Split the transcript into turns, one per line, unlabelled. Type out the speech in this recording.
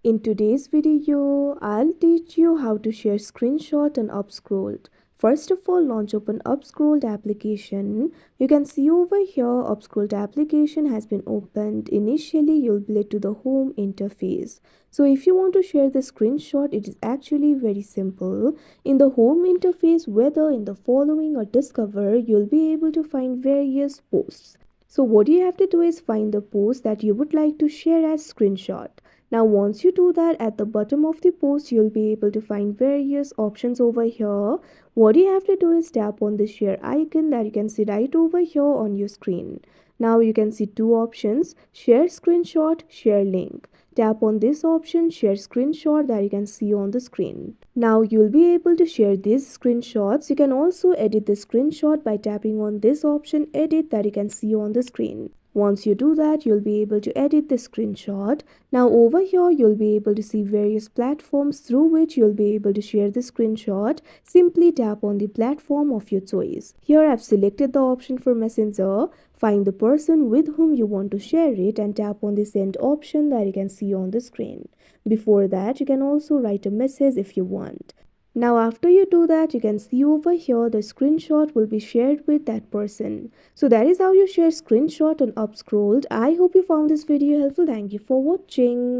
In today's video, I'll teach you how to share screenshot on UpScrolled. First of all, launch open UpScrolled application. You can see over here UpScrolled application has been opened. Initially, you'll be led to the home interface. So if you want to share the screenshot, it is actually very simple. In the home interface, whether in the following or discover, you'll be able to find various posts. So what you have to do is find the post that you would like to share as screenshot. Now once you do that, at the bottom of the post you'll be able to find various options over here. What you have to do is tap on the share icon that you can see right over here on your screen. Now you can see two options: share screenshot, share link. Tap on this option, share screenshot, that you can see on the screen. Now you'll be able to share these screenshots. You can also edit the screenshot by tapping on this option, edit, that you can see on the screen. Once you do that, you'll be able to edit the screenshot. Now over here, you'll be able to see various platforms through which you'll be able to share the screenshot. Simply tap on the platform of your choice. Here I've selected the option for Messenger. Find the person with whom you want to share it and tap on the send option that you can see on the screen. Before that, you can also write a message if you want. Now after you do that, you can see over here the screenshot will be shared with that person. So that is how you share screenshot on UpScrolled. I hope you found this video helpful. Thank you for watching.